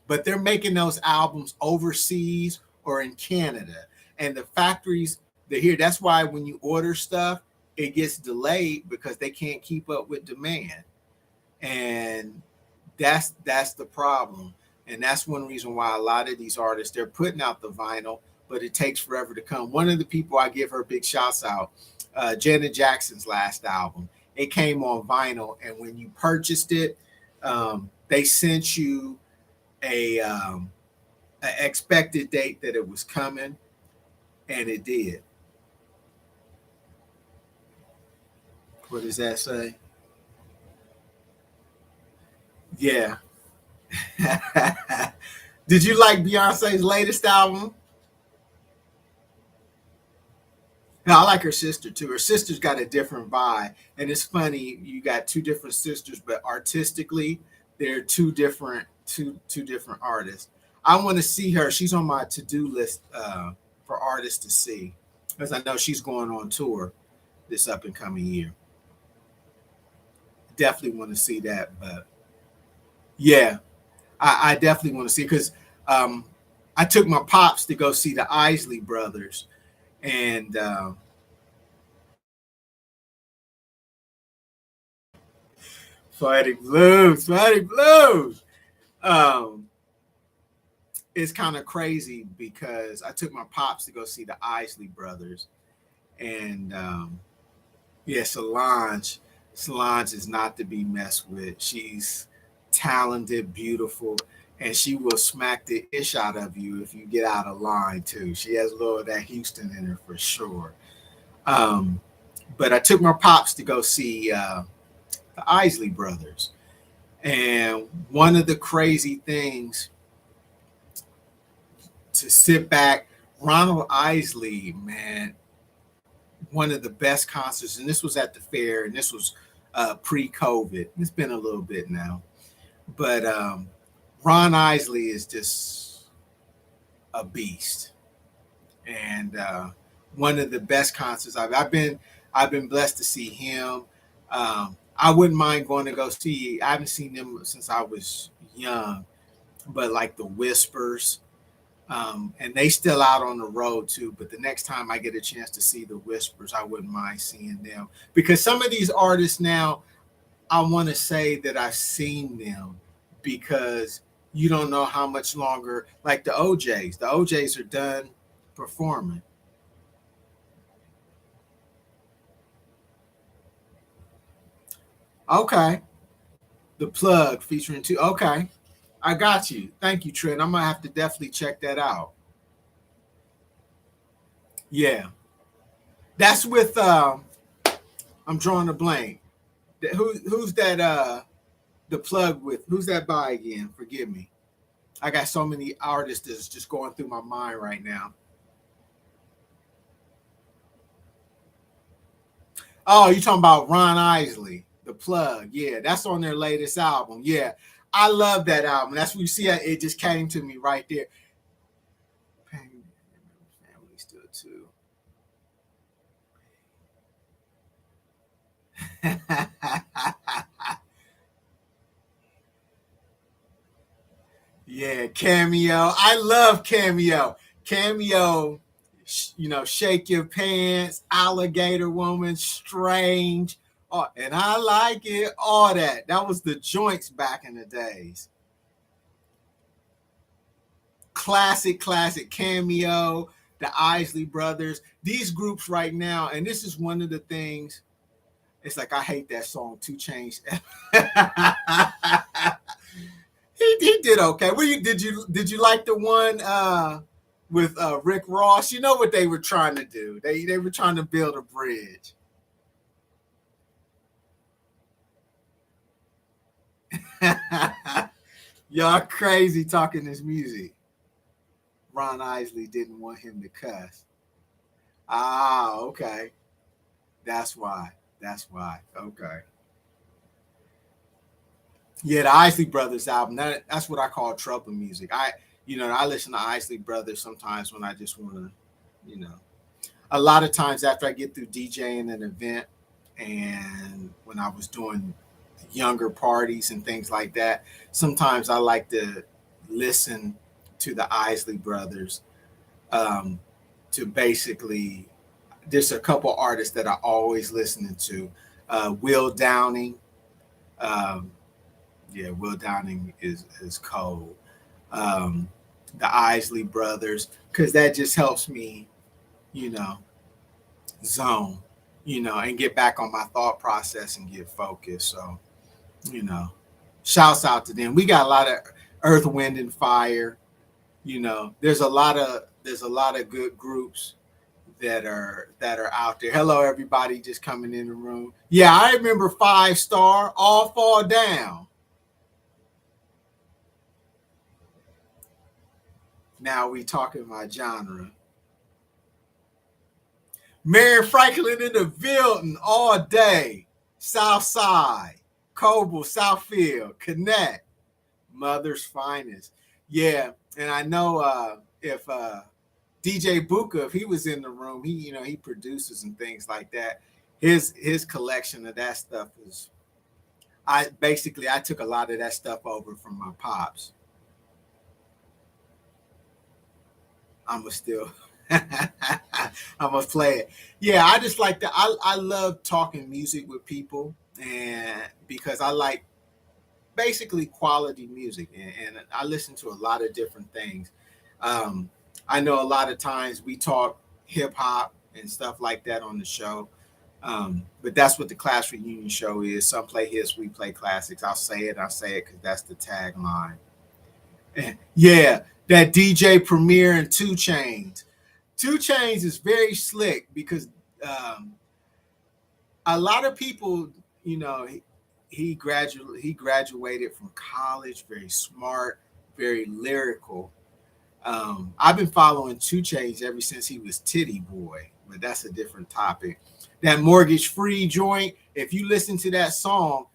but they're making those albums overseas or in Canada. And the factories, they're here. That's why when you order stuff, it gets delayed because they can't keep up with demand. And that's the problem. And that's one reason why a lot of these artists, they're putting out the vinyl, but it takes forever to come. One of the people I give her big shouts out, Janet Jackson's last album, it came on vinyl. And when you purchased it, they sent you a expected date that it was coming, and it did. What does that say? Yeah. Did you like Beyonce's latest album? No, I like her sister too. Her sister's got a different vibe, and it's funny. You got two different sisters, but artistically, they're two different artists. I want to see her. She's on my to-do list for artists to see, because I know she's going on tour this up and coming year. Definitely want to see that, but yeah, I definitely want to see because um, I took my pops to go see the Isley Brothers, and Fighting Blues, Fighting Blues. Um, it's kind of crazy because I took my pops to go see the Isley Brothers, and yeah, Solange is not to be messed with. She's talented, beautiful, and she will smack the ish out of you if you get out of line too. She has a little of that Houston in her for sure. Um, but I took my pops to go see the Isley Brothers, and one of the crazy things to sit back, Ronald Isley, man, one of the best concerts, and this was at the fair, and this was pre-COVID. It's been a little bit now, but Ron Isley is just a beast, and one of the best concerts I've been blessed to see him. I wouldn't mind going to go see. I haven't seen them since I was young, but like the Whispers, and they still out on the road too. But the next time I get a chance to see the Whispers, I wouldn't mind seeing them because some of these artists now, I want to say that I've seen them because you don't know how much longer. Like the OJ's are done performing. Okay, the plug featuring two. Okay, I got you. Thank you, Trent. I'm gonna have to definitely check that out. Yeah, that's with. I'm drawing a blank. Who's that? The plug with who's that by again? Forgive me. I got so many artists that's just going through my mind right now. Oh, you talking about Ron Isley, the plug? Yeah, that's on their latest album. Yeah, I love that album. That's what you see. It just came to me right there. Family still too. Yeah, Cameo. I love Cameo. Cameo, Shake Your Pants, Alligator Woman, Strange. Oh, and I like it. All that. That was the joints back in the days. Classic Cameo, the Isley Brothers. These groups right now, and this is one of the things. It's like I hate that song, Two Chains. He did okay. Did you like the one with Rick Ross? You know what they were trying to do? They were trying to build a bridge. Y'all crazy talking this music. Ron Isley didn't want him to cuss. Ah, okay. That's why. That's why. Okay. Yeah, the Isley Brothers album. That's what I call trouble music. I listen to Isley Brothers sometimes when I just want to, you know, a lot of times after I get through DJing an event and when I was doing younger parties and things like that, sometimes I like to listen to the Isley Brothers um, to basically. There's a couple artists that I always listening to. Will Downing, um, yeah, Will Downing is cold. Um, the Isley Brothers, because that just helps me, you know, zone, and get back on my thought process and get focused. So, you know, shouts out to them. We got a lot of Earth, Wind, and Fire. There's a lot of good groups that are out there. Hello, everybody, just coming in the room. Yeah, I remember Five Star, All Fall Down. Now we talking my genre. Mary Franklin in the building all day. South Side, Coble, Southfield, Connect, Mother's Finest. Yeah, and I know if DJ Buka, if he was in the room, he produces and things like that. His collection of that stuff is. I took a lot of that stuff over from my pops. I'ma still I'm gonna play it. Yeah, I just like that. I love talking music with people, and because I like basically quality music, and I listen to a lot of different things. Um, I know a lot of times we talk hip hop and stuff like that on the show, but that's what the Class Reunion show is. Some play hits, we play classics. I say it because that's the tagline. Yeah, that DJ Premier and Two Chains. Two Chains is very slick because um, a lot of people, he graduated from college, very smart, very lyrical. I've been following Two Chains ever since he was Titty Boy, but that's a different topic. That Mortgage Free joint, if you listen to that song,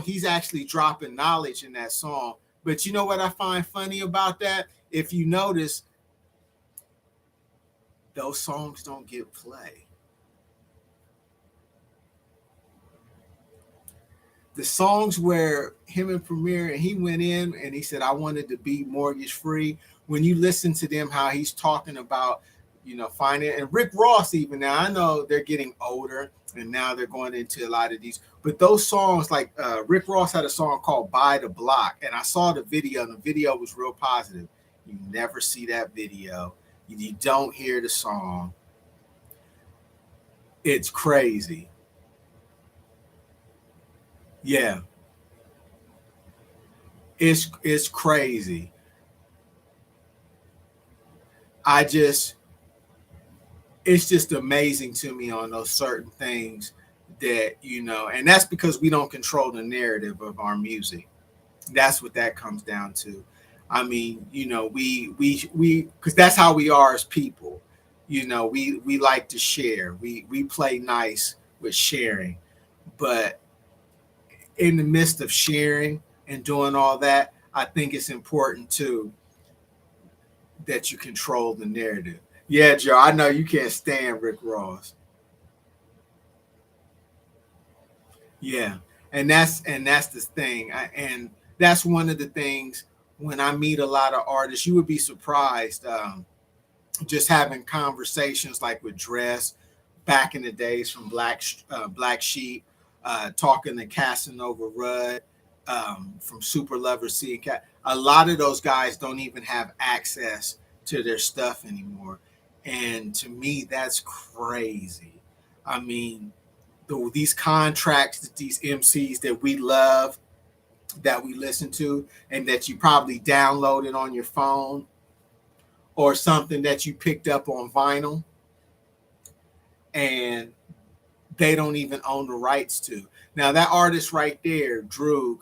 he's actually dropping knowledge in that song. But you know what I find funny about that? If you notice, those songs don't get play. the songs where him and Premier and he went in and he said, I wanted to be mortgage free. When you listen to them, how he's talking about, finance, and Rick Ross, even now, I know they're getting older and now they're going into a lot of these, but those songs, like Rick Ross had a song called Buy the Block, and I saw the video, and the video was real positive. You never see that video. You don't hear the song. It's crazy. Yeah, it's crazy. I just it's just amazing to me on those certain things that and that's because we don't control the narrative of our music. That's what that comes down to. I mean, we because that's how we are as people. We like to share. We play nice with sharing, but in the midst of sharing and doing all that, I think it's important too that you control the narrative. Yeah, Joe, I know you can't stand Rick Ross. Yeah, and that's the thing, and that's one of the things when I meet a lot of artists, you would be surprised. Just having conversations like with Dress back in the days from Black Sheep, talking to Casanova Rudd from Super Lover C. A lot of those guys don't even have access to their stuff anymore, and to me, that's crazy. I mean, these contracts that these MCs that we love, that we listen to, and that you probably downloaded on your phone or something that you picked up on vinyl, and they don't even own the rights to. Now that artist right there, Droog,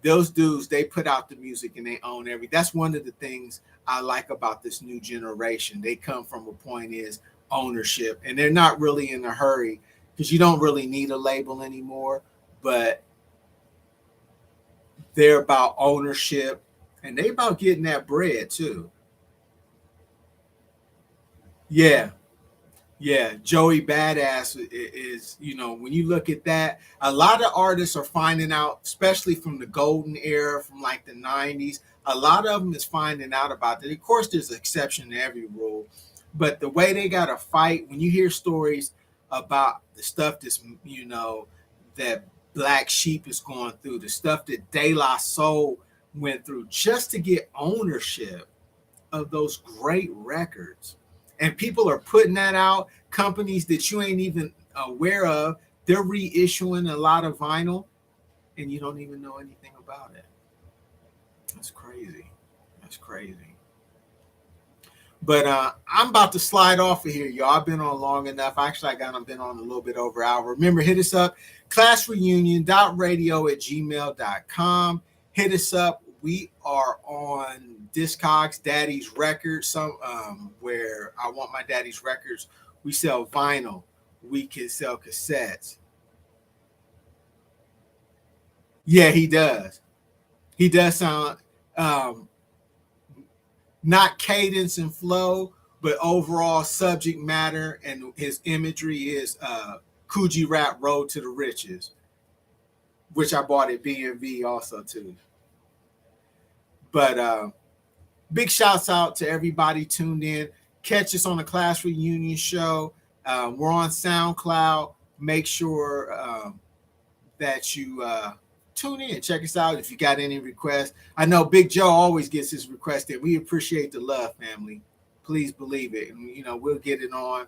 those dudes, they put out the music and they own everything. That's one of the things I like about this new generation. They come from a point is ownership, and they're not really in a hurry because you don't really need a label anymore, but they're about ownership and they about getting that bread too. Yeah. Yeah, Joey Badass is, when you look at that, a lot of artists are finding out, especially from the golden era, from like the 90s, a lot of them is finding out about that. Of course, there's an exception to every rule, but the way they got to fight, when you hear stories about the stuff that's, that Black Sheep is going through, the stuff that De La Soul went through just to get ownership of those great records. And people are putting that out. Companies that you ain't even aware of, they're reissuing a lot of vinyl, and you don't even know anything about it. That's crazy. That's crazy. But I'm about to slide off of here, y'all. I've been on long enough. Actually, I've been on a little bit over an hour. Remember, hit us up, classreunion.radio@gmail.com. Hit us up. We are on Discogs, Daddy's Records, some where I want my daddy's records. We sell vinyl. We can sell cassettes. Yeah, he does. He does sound um, not cadence and flow, but overall subject matter, and his imagery is Coogee Rap Road to the Riches, which I bought at B&V also too. But big shouts out to everybody tuned in. Catch us on the Class Reunion show. We're on SoundCloud. Make sure that you tune in. Check us out if you got any requests. I know Big Joe always gets his request in. We appreciate the love, family. Please believe it. And, we'll get it on.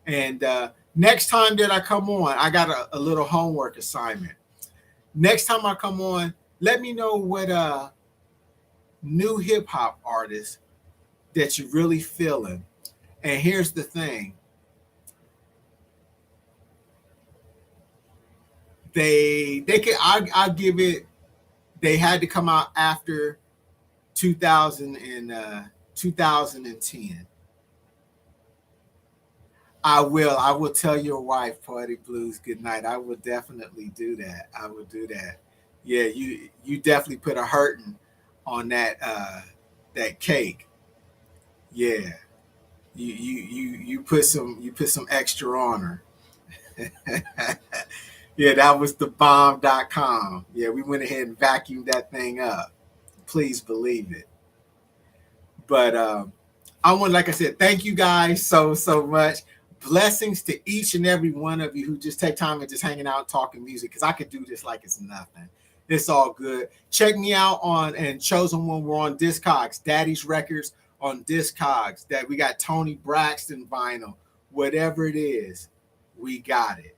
And next time that I come on, I got a little homework assignment. Next time I come on, let me know what new hip hop artist that you're really feeling. And here's the thing. They could I'll give it, they had to come out after 2000 and 2010. I will tell your wife, Party Blues, good night. I will definitely do that. I will do that. Yeah, you definitely put a hurting on that cake. Yeah. You put some extra on her. Yeah, that was the bomb.com. Yeah, we went ahead and vacuumed that thing up. Please believe it. But I want, like I said, thank you guys so much. Blessings to each and every one of you who just take time and just hanging out talking music, because I could do this like it's nothing. It's all good. Check me out on and Chosen One. We're on Discogs, Daddy's Records on Discogs. That we got Tony Braxton vinyl. Whatever it is, we got it.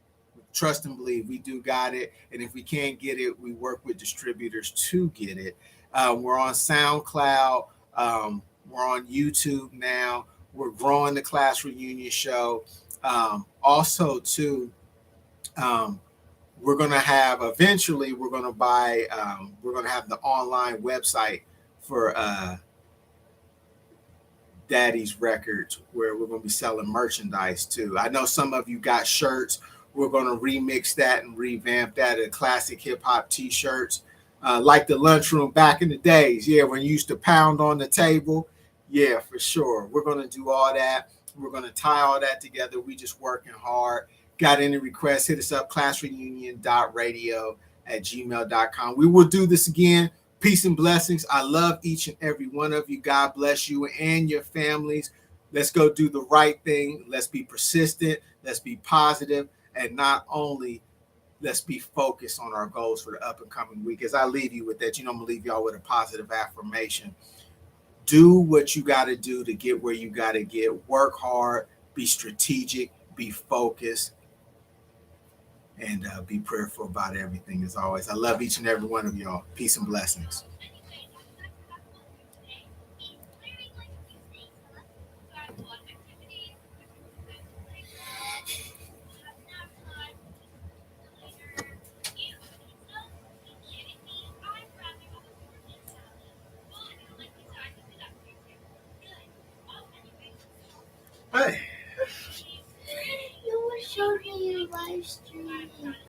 Trust and believe, we do got it. And if we can't get it, we work with distributors to get it. We're on SoundCloud. We're on YouTube now. We're growing the Class Reunion Show. Also, too, we're going to have eventually, we're going to buy, we're going to have the online website for Daddy's Records, where we're going to be selling merchandise too. I know some of you got shirts. We're going to remix that and revamp that to classic hip hop t-shirts, like the lunchroom back in the days. Yeah, when you used to pound on the table. Yeah, for sure. We're going to do all that. We're going to tie all that together. We just working hard. Got any requests, hit us up, classreunion.radio@gmail.com. We will do this again. Peace and blessings. I love each and every one of you. God bless you and your families. Let's go do the right thing. Let's be persistent. Let's be positive. And not only let's be focused on our goals for the up and coming week. As I leave you with that, I'm going to leave y'all with a positive affirmation. Do what you got to do to get where you got to get. Work hard. Be strategic. Be focused. And be prayerful about everything as always. I love each and every one of y'all. Peace and blessings. Hey. You were showing me your live stream.